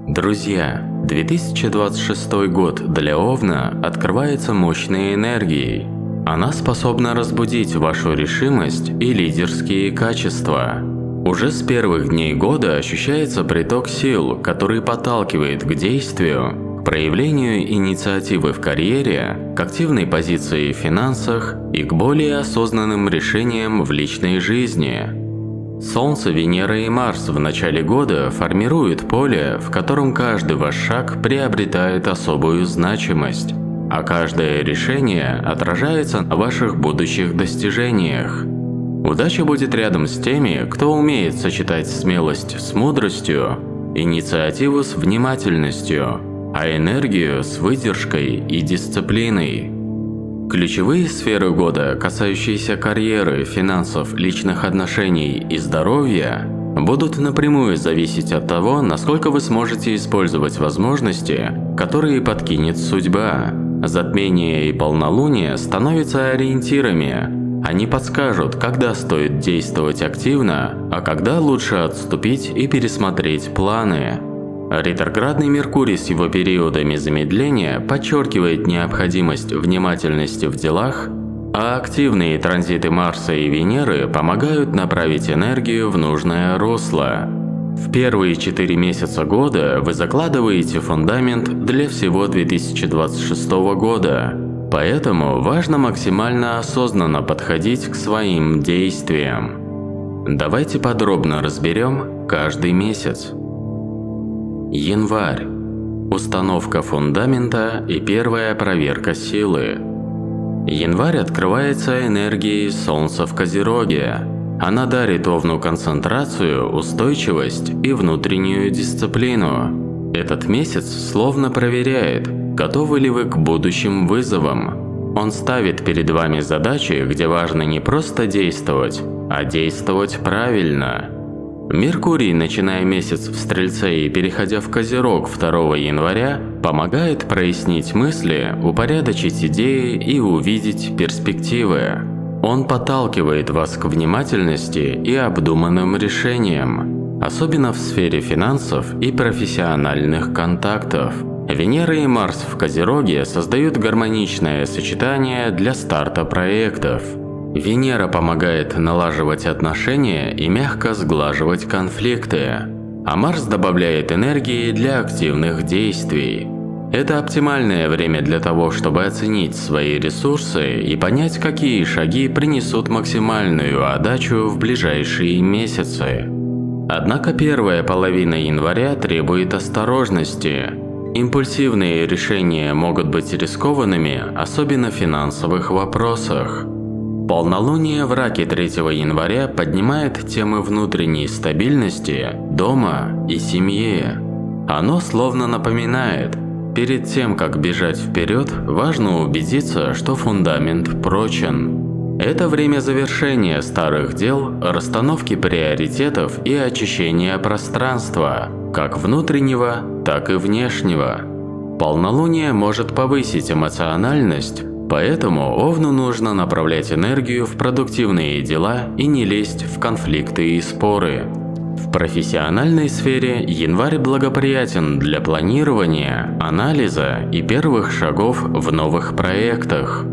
Друзья, 2026 год для Овна открывается мощной энергией. Она способна разбудить вашу решимость и лидерские качества. Уже с первых дней года ощущается приток сил, который подталкивает к действию, к проявлению инициативы в карьере, к активной позиции в финансах и к более осознанным решениям в личной жизни. Солнце, Венера и Марс в начале года формируют поле, в котором каждый ваш шаг приобретает особую значимость, а каждое решение отражается на ваших будущих достижениях. Удача будет рядом с теми, кто умеет сочетать смелость с мудростью, инициативу с внимательностью, а энергию с выдержкой и дисциплиной. Ключевые сферы года, касающиеся карьеры, финансов, личных отношений и здоровья, будут напрямую зависеть от того, насколько вы сможете использовать возможности, которые подкинет судьба. Затмение и полнолуние становятся ориентирами. Они подскажут, когда стоит действовать активно, а когда лучше отступить и пересмотреть планы. Ретроградный Меркурий с его периодами замедления подчеркивает необходимость внимательности в делах, а активные транзиты Марса и Венеры помогают направить энергию в нужное русло. В первые 4 месяца года вы закладываете фундамент для всего 2026 года, поэтому важно максимально осознанно подходить к своим действиям. Давайте подробно разберем каждый месяц. Январь. Установка фундамента и первая проверка силы. Январь открывается энергией Солнца в Козероге. Она дарит Овну концентрацию, устойчивость и внутреннюю дисциплину. Этот месяц словно проверяет, готовы ли вы к будущим вызовам. Он ставит перед вами задачи, где важно не просто действовать, а действовать правильно. Меркурий, начиная месяц в Стрельце и переходя в Козерог 2 января, помогает прояснить мысли, упорядочить идеи и увидеть перспективы. Он подталкивает вас к внимательности и обдуманным решениям, особенно в сфере финансов и профессиональных контактов. Венера и Марс в Козероге создают гармоничное сочетание для старта проектов. Венера помогает налаживать отношения и мягко сглаживать конфликты, а Марс добавляет энергии для активных действий. Это оптимальное время для того, чтобы оценить свои ресурсы и понять, какие шаги принесут максимальную отдачу в ближайшие месяцы. Однако первая половина января требует осторожности. Импульсивные решения могут быть рискованными, особенно в финансовых вопросах. Полнолуние в Раке 3 января поднимает темы внутренней стабильности, дома и семьи. Оно словно напоминает, перед тем, как бежать вперед, важно убедиться, что фундамент прочен. Это время завершения старых дел, расстановки приоритетов и очищения пространства, как внутреннего, так и внешнего. Полнолуние может повысить эмоциональность, поэтому Овну нужно направлять энергию в продуктивные дела и не лезть в конфликты и споры. В профессиональной сфере январь благоприятен для планирования, анализа и первых шагов в новых проектах.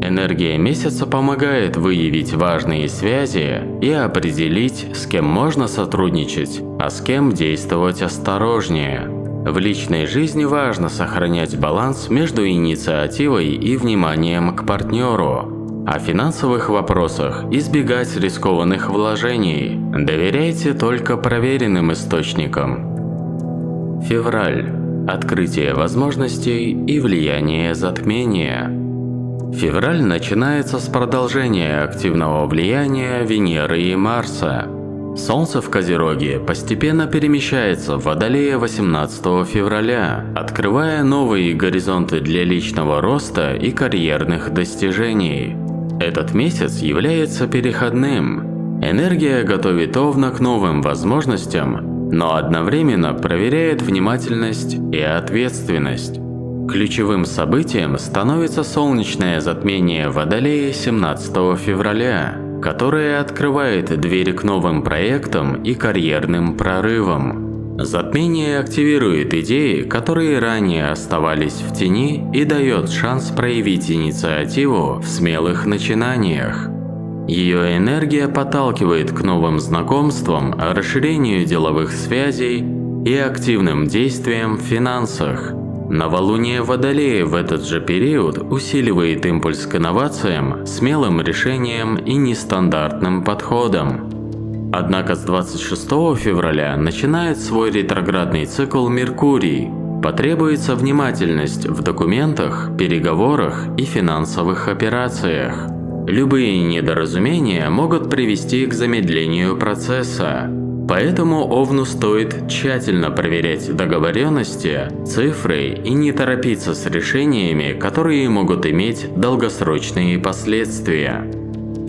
Энергия месяца помогает выявить важные связи и определить, с кем можно сотрудничать, а с кем действовать осторожнее. В личной жизни важно сохранять баланс между инициативой и вниманием к партнеру. А в финансовых вопросах избегать рискованных вложений. Доверяйте только проверенным источникам. Февраль. Открытие возможностей и влияние затмения. Февраль начинается с продолжения активного влияния Венеры и Марса. Солнце в Козероге постепенно перемещается в Водолея 18 февраля, открывая новые горизонты для личного роста и карьерных достижений. Этот месяц является переходным. Энергия готовит Овна к новым возможностям, но одновременно проверяет внимательность и ответственность. Ключевым событием становится солнечное затмение Водолея 17 февраля, которое открывает двери к новым проектам и карьерным прорывам. Затмение активирует идеи, которые ранее оставались в тени, и дает шанс проявить инициативу в смелых начинаниях. Ее энергия подталкивает к новым знакомствам, расширению деловых связей и активным действиям в финансах. Новолуние Водолея в этот же период усиливает импульс к инновациям, смелым решениям и нестандартным подходам. Однако с 26 февраля начинает свой ретроградный цикл Меркурий. Потребуется внимательность в документах, переговорах и финансовых операциях. Любые недоразумения могут привести к замедлению процесса. Поэтому Овну стоит тщательно проверять договоренности, цифры и не торопиться с решениями, которые могут иметь долгосрочные последствия.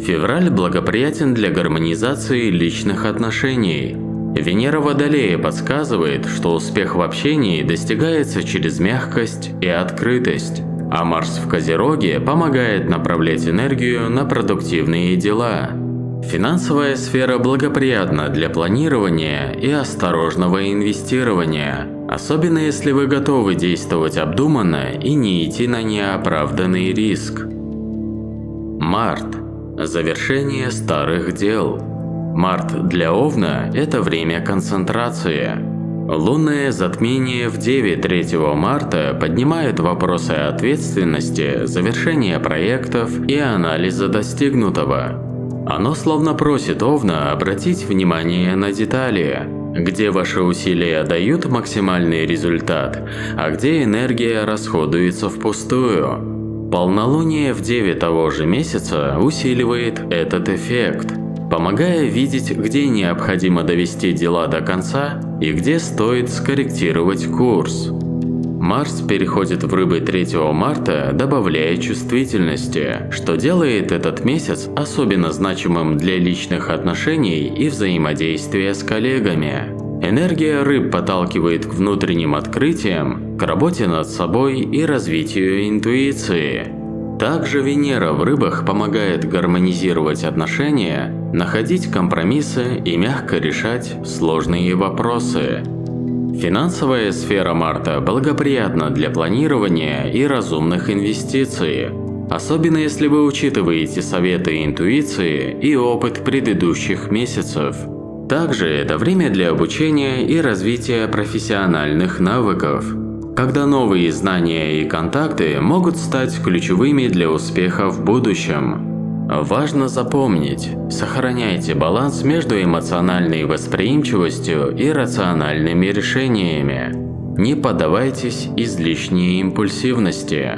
Февраль благоприятен для гармонизации личных отношений. Венера Водолея подсказывает, что успех в общении достигается через мягкость и открытость, а Марс в Козероге помогает направлять энергию на продуктивные дела. Финансовая сфера благоприятна для планирования и осторожного инвестирования, особенно если вы готовы действовать обдуманно и не идти на неоправданный риск. Март. Завершение старых дел. Март для Овна – это время концентрации. Лунное затмение в Деве 3 марта поднимает вопросы ответственности, завершения проектов и анализа достигнутого. Оно словно просит Овна обратить внимание на детали, где ваши усилия дают максимальный результат, а где энергия расходуется впустую. Полнолуние в Деве того же месяца усиливает этот эффект, помогая видеть, где необходимо довести дела до конца и где стоит скорректировать курс. Марс переходит в Рыбы 3 марта, добавляя чувствительности, что делает этот месяц особенно значимым для личных отношений и взаимодействия с коллегами. Энергия Рыб подталкивает к внутренним открытиям, к работе над собой и развитию интуиции. Также Венера в Рыбах помогает гармонизировать отношения, находить компромиссы и мягко решать сложные вопросы. Финансовая сфера марта благоприятна для планирования и разумных инвестиций, особенно если вы учитываете советы интуиции и опыт предыдущих месяцев. Также это время для обучения и развития профессиональных навыков, когда новые знания и контакты могут стать ключевыми для успеха в будущем. Важно запомнить, сохраняйте баланс между эмоциональной восприимчивостью и рациональными решениями. Не поддавайтесь излишней импульсивности.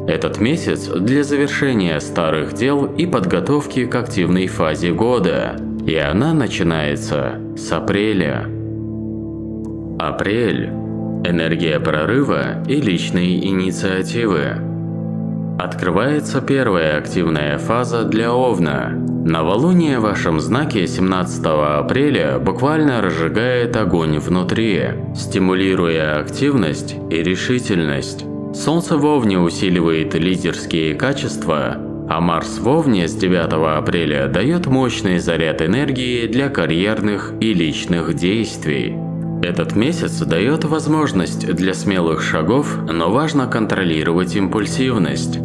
Этот месяц для завершения старых дел и подготовки к активной фазе года, и она начинается с апреля. Апрель. Энергия прорыва и личной инициативы. Открывается первая активная фаза для Овна. Новолуние в вашем знаке 17 апреля буквально разжигает огонь внутри, стимулируя активность и решительность. Солнце в Овне усиливает лидерские качества, а Марс в Овне с 9 апреля дает мощный заряд энергии для карьерных и личных действий. Этот месяц дает возможность для смелых шагов, но важно контролировать импульсивность.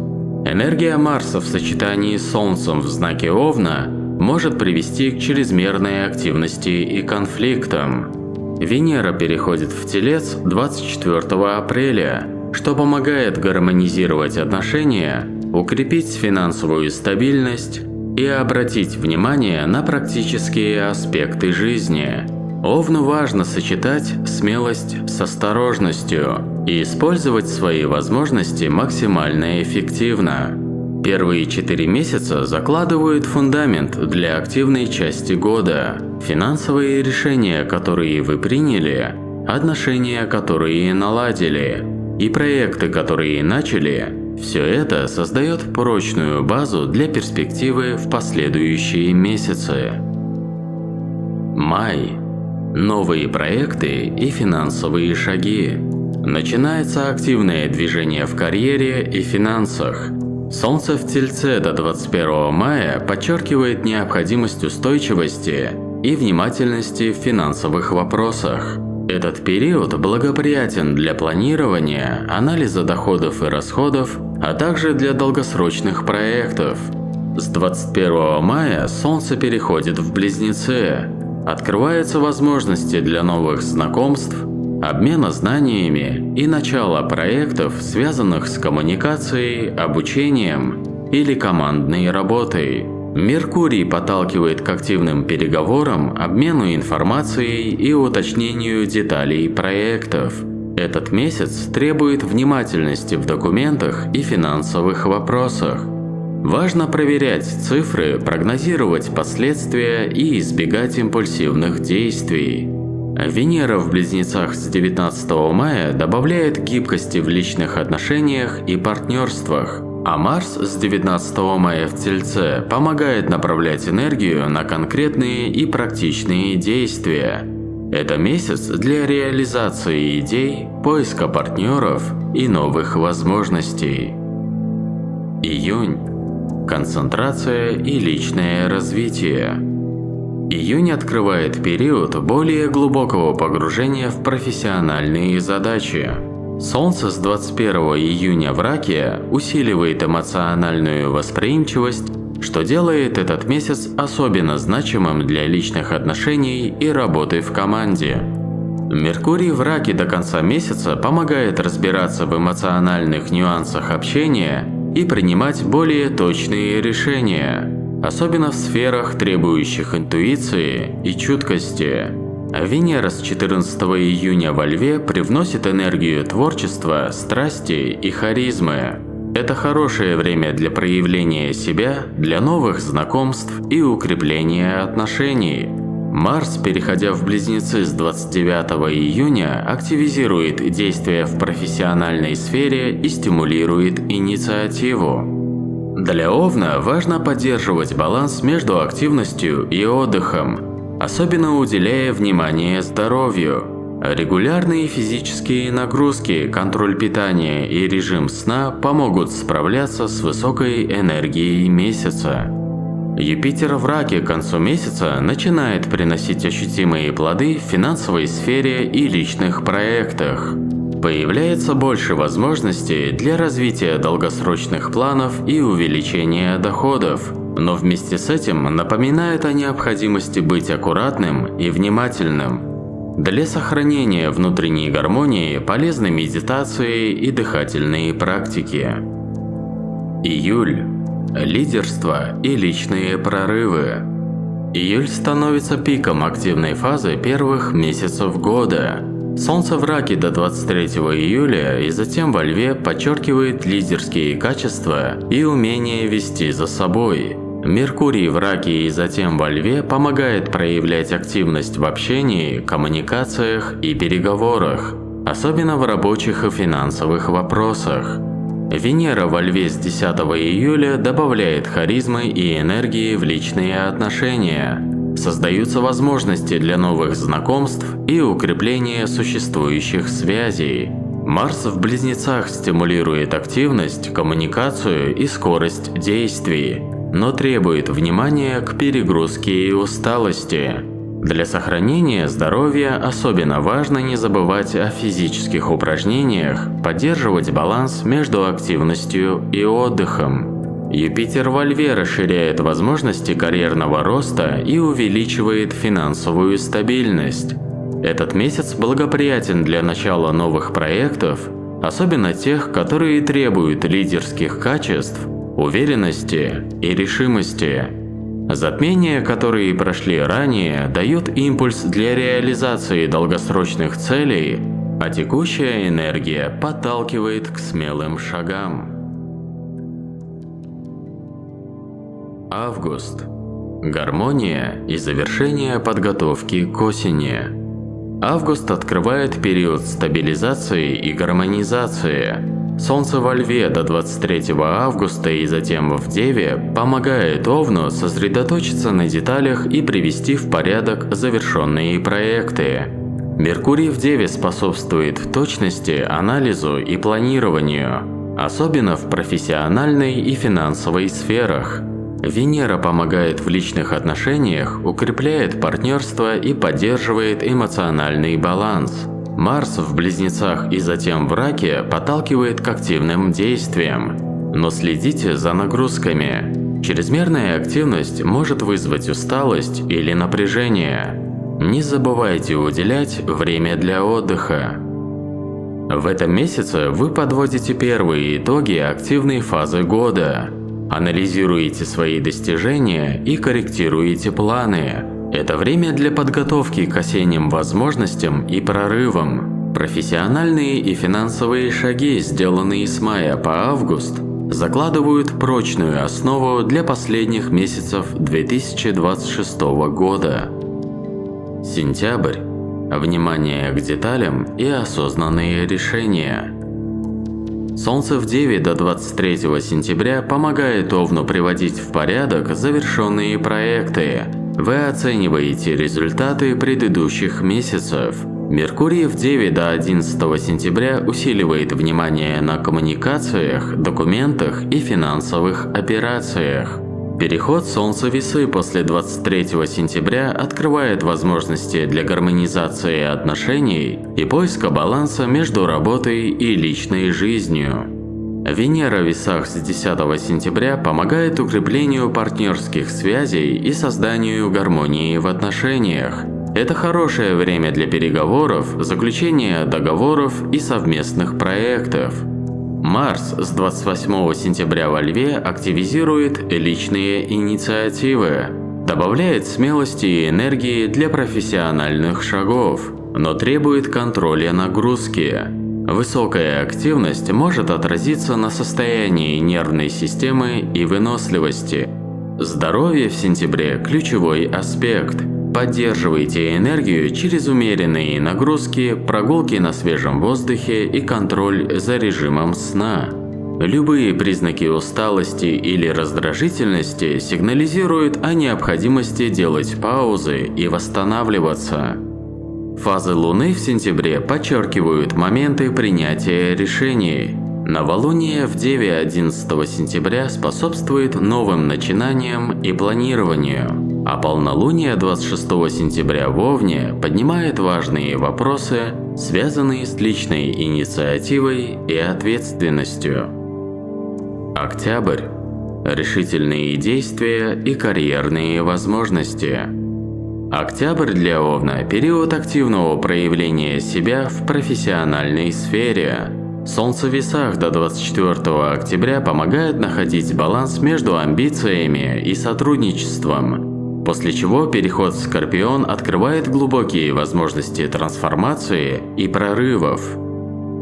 Энергия Марса в сочетании с Солнцем в знаке Овна может привести к чрезмерной активности и конфликтам. Венера переходит в Телец 24 апреля, что помогает гармонизировать отношения, укрепить финансовую стабильность и обратить внимание на практические аспекты жизни. Овну важно сочетать смелость с осторожностью и использовать свои возможности максимально эффективно. Первые 4 месяца закладывают фундамент для активной части года. Финансовые решения, которые вы приняли, отношения, которые наладили, и проекты, которые начали, все это создает прочную базу для перспективы в последующие месяцы. Май. Новые проекты и финансовые шаги. Начинается активное движение в карьере и финансах. Солнце в Тельце до 21 мая подчеркивает необходимость устойчивости и внимательности в финансовых вопросах. Этот период благоприятен для планирования, анализа доходов и расходов, а также для долгосрочных проектов. С 21 мая Солнце переходит в Близнецы. Открываются возможности для новых знакомств, обмена знаниями и начала проектов, связанных с коммуникацией, обучением или командной работой. Меркурий подталкивает к активным переговорам, обмену информацией и уточнению деталей проектов. Этот месяц требует внимательности в документах и финансовых вопросах. Важно проверять цифры, прогнозировать последствия и избегать импульсивных действий. Венера в Близнецах с 19 мая добавляет гибкости в личных отношениях и партнерствах, а Марс с 19 мая в Тельце помогает направлять энергию на конкретные и практичные действия. Это месяц для реализации идей, поиска партнеров и новых возможностей. Июнь. Концентрация и личное развитие. Июнь открывает период более глубокого погружения в профессиональные задачи. Солнце с 21 июня в Раке усиливает эмоциональную восприимчивость, что делает этот месяц особенно значимым для личных отношений и работы в команде. Меркурий в Раке до конца месяца помогает разбираться в эмоциональных нюансах общения и принимать более точные решения, особенно в сферах, требующих интуиции и чуткости. Венера с 14 июня во Льве привносит энергию творчества, страсти и харизмы. Это хорошее время для проявления себя, для новых знакомств и укрепления отношений. Марс, переходя в Близнецы с 29 июня, активизирует действия в профессиональной сфере и стимулирует инициативу. Для Овна важно поддерживать баланс между активностью и отдыхом, особенно уделяя внимание здоровью. Регулярные физические нагрузки, контроль питания и режим сна помогут справляться с высокой энергией месяца. Юпитер в Раке к концу месяца начинает приносить ощутимые плоды в финансовой сфере и личных проектах. Появляется больше возможностей для развития долгосрочных планов и увеличения доходов, но вместе с этим напоминает о необходимости быть аккуратным и внимательным. Для сохранения внутренней гармонии полезны медитации и дыхательные практики. Июль. Лидерство и личные прорывы. Июль становится пиком активной фазы первых месяцев года. Солнце в Раке до 23 июля и затем во Льве подчеркивает лидерские качества и умение вести за собой. Меркурий в Раке и затем во Льве помогает проявлять активность в общении, коммуникациях и переговорах, особенно в рабочих и финансовых вопросах. Венера во Льве с 10 июля добавляет харизмы и энергии в личные отношения. Создаются возможности для новых знакомств и укрепления существующих связей. Марс в Близнецах стимулирует активность, коммуникацию и скорость действий, но требует внимания к перегрузке и усталости. Для сохранения здоровья особенно важно не забывать о физических упражнениях, поддерживать баланс между активностью и отдыхом. Юпитер во Льве расширяет возможности карьерного роста и увеличивает финансовую стабильность. Этот месяц благоприятен для начала новых проектов, особенно тех, которые требуют лидерских качеств, уверенности и решимости. Затмения, которые прошли ранее, дают импульс для реализации долгосрочных целей, а текущая энергия подталкивает к смелым шагам. Август. Гармония и завершение подготовки к осени. Август открывает период стабилизации и гармонизации. Солнце во Льве до 23 августа и затем в Деве помогает Овну сосредоточиться на деталях и привести в порядок завершенные проекты. Меркурий в Деве способствует точности, анализу и планированию, особенно в профессиональной и финансовой сферах. Венера помогает в личных отношениях, укрепляет партнерство и поддерживает эмоциональный баланс. Марс в Близнецах и затем в Раке подталкивает к активным действиям. Но следите за нагрузками. Чрезмерная активность может вызвать усталость или напряжение. Не забывайте уделять время для отдыха. В этом месяце вы подводите первые итоги активной фазы года. Анализируете свои достижения и корректируете планы. Это время для подготовки к осенним возможностям и прорывам. Профессиональные и финансовые шаги, сделанные с мая по август, закладывают прочную основу для последних месяцев 2026 года. Сентябрь. Внимание к деталям и осознанные решения. Солнце в Деве до 23 сентября помогает Овну приводить в порядок завершенные проекты. Вы оцениваете результаты предыдущих месяцев. Меркурий в Деве до 11 сентября усиливает внимание на коммуникациях, документах и финансовых операциях. Переход Солнца-Весы после 23 сентября открывает возможности для гармонизации отношений и поиска баланса между работой и личной жизнью. Венера в Весах с 10 сентября помогает укреплению партнерских связей и созданию гармонии в отношениях. Это хорошее время для переговоров, заключения договоров и совместных проектов. Марс с 28 сентября во Льве активизирует личные инициативы, добавляет смелости и энергии для профессиональных шагов, но требует контроля нагрузки. Высокая активность может отразиться на состоянии нервной системы и выносливости. Здоровье в сентябре – ключевой аспект. Поддерживайте энергию через умеренные нагрузки, прогулки на свежем воздухе и контроль за режимом сна. Любые признаки усталости или раздражительности сигнализируют о необходимости делать паузы и восстанавливаться. Фазы Луны в сентябре подчеркивают моменты принятия решений. Новолуние в Деве 11 сентября способствует новым начинаниям и планированию, а полнолуние 26 сентября в Овне поднимает важные вопросы, связанные с личной инициативой и ответственностью. Октябрь. Решительные действия и карьерные возможности. Октябрь для Овна – период активного проявления себя в профессиональной сфере. Солнце в Весах до 24 октября помогает находить баланс между амбициями и сотрудничеством, после чего переход в Скорпион открывает глубокие возможности трансформации и прорывов.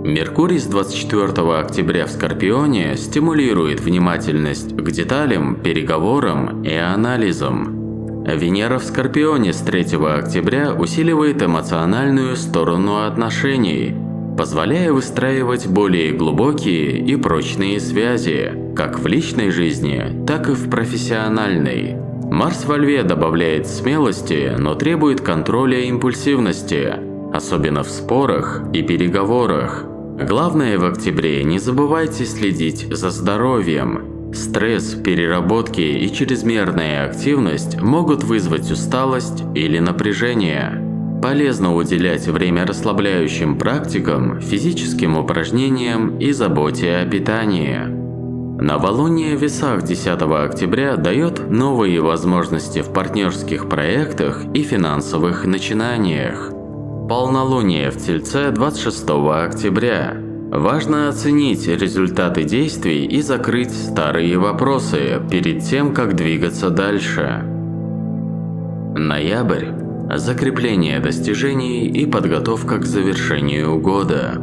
Меркурий с 24 октября в Скорпионе стимулирует внимательность к деталям, переговорам и анализам. Венера в Скорпионе с 3 октября усиливает эмоциональную сторону отношений, позволяя выстраивать более глубокие и прочные связи, как в личной жизни, так и в профессиональной. Марс во Льве добавляет смелости, но требует контроля импульсивности, особенно в спорах и переговорах. Главное в октябре – не забывайте следить за здоровьем. Стресс, переработки и чрезмерная активность могут вызвать усталость или напряжение. Полезно уделять время расслабляющим практикам, физическим упражнениям и заботе о питании. Новолуние в Весах 10 октября дает новые возможности в партнерских проектах и финансовых начинаниях. Полнолуние в Тельце 26 октября. Важно оценить результаты действий и закрыть старые вопросы перед тем, как двигаться дальше. Ноябрь. Закрепление достижений и подготовка к завершению года.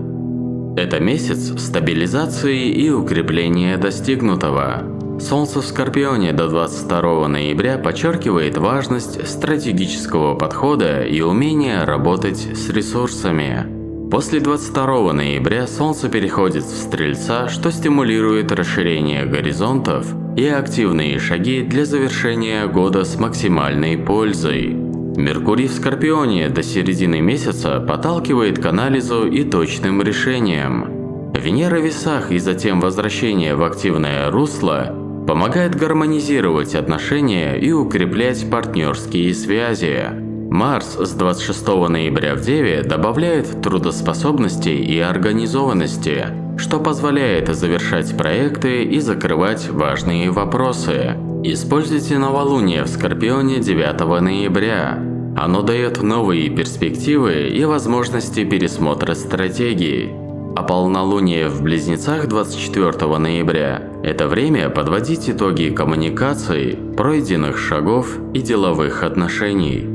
Это месяц стабилизации и укрепления достигнутого. Солнце в Скорпионе до 22 ноября подчеркивает важность стратегического подхода и умения работать с ресурсами. После 22 ноября Солнце переходит в Стрельца, что стимулирует расширение горизонтов и активные шаги для завершения года с максимальной пользой. Меркурий в Скорпионе до середины месяца подталкивает к анализу и точным решениям. Венера в Весах и затем возвращение в активное русло помогает гармонизировать отношения и укреплять партнерские связи. Марс с 26 ноября в Деве добавляет трудоспособности и организованности, что позволяет завершать проекты и закрывать важные вопросы. Используйте новолуние в Скорпионе 9 ноября. Оно дает новые перспективы и возможности пересмотра стратегий. А полнолуние в Близнецах 24 ноября – это время подводить итоги коммуникаций, пройденных шагов и деловых отношений.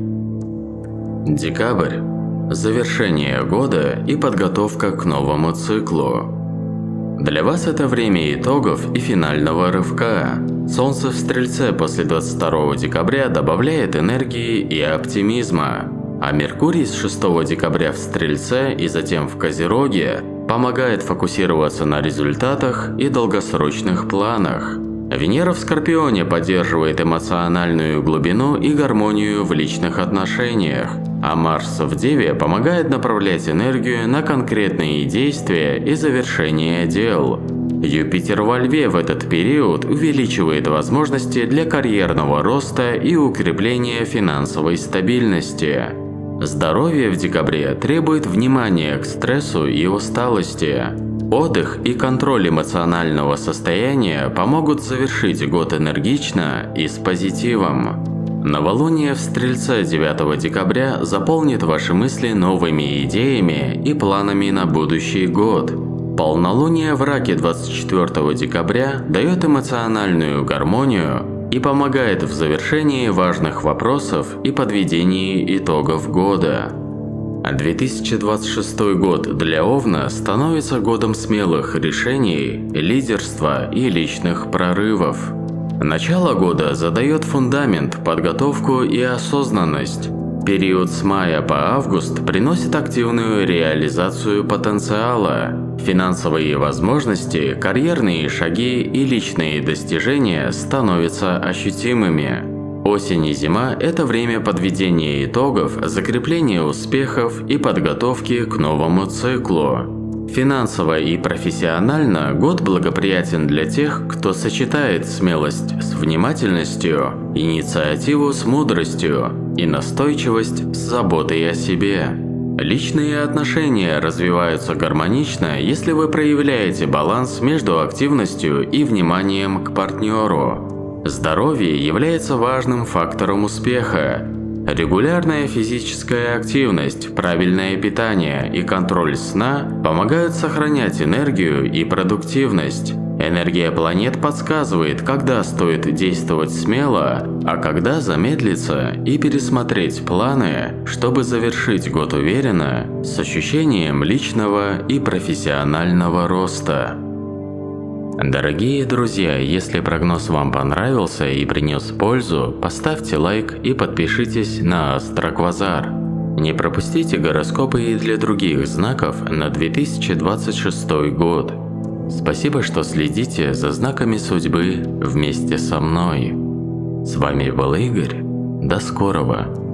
Декабрь – завершение года и подготовка к новому циклу. Для вас это время итогов и финального рывка. Солнце в Стрельце после 22 декабря добавляет энергии и оптимизма, а Меркурий с 6 декабря в Стрельце и затем в Козероге помогает фокусироваться на результатах и долгосрочных планах. Венера в Скорпионе поддерживает эмоциональную глубину и гармонию в личных отношениях, а Марс в Деве помогает направлять энергию на конкретные действия и завершение дел. Юпитер во Льве в этот период увеличивает возможности для карьерного роста и укрепления финансовой стабильности. Здоровье в декабре требует внимания к стрессу и усталости. Отдых и контроль эмоционального состояния помогут завершить год энергично и с позитивом. Новолуние в Стрельце 9 декабря заполнит ваши мысли новыми идеями и планами на будущий год. Полнолуние в Раке 24 декабря дает эмоциональную гармонию и помогает в завершении важных вопросов и подведении итогов года. 2026 год для Овна становится годом смелых решений, лидерства и личных прорывов. Начало года задает фундамент, подготовку и осознанность. Период с мая по август приносит активную реализацию потенциала. Финансовые возможности, карьерные шаги и личные достижения становятся ощутимыми. Осень и зима – это время подведения итогов, закрепления успехов и подготовки к новому циклу. Финансово и профессионально год благоприятен для тех, кто сочетает смелость с внимательностью, инициативу с мудростью и настойчивость с заботой о себе. Личные отношения развиваются гармонично, если вы проявляете баланс между активностью и вниманием к партнеру. Здоровье является важным фактором успеха. Регулярная физическая активность, правильное питание и контроль сна помогают сохранять энергию и продуктивность. Энергия планет подсказывает, когда стоит действовать смело, а когда замедлиться и пересмотреть планы, чтобы завершить год уверенно, с ощущением личного и профессионального роста. Дорогие друзья, если прогноз вам понравился и принес пользу, поставьте лайк и подпишитесь на Астроквазар. Не пропустите гороскопы и для других знаков на 2026 год. Спасибо, что следите за знаками судьбы вместе со мной. С вами был Игорь. До скорого!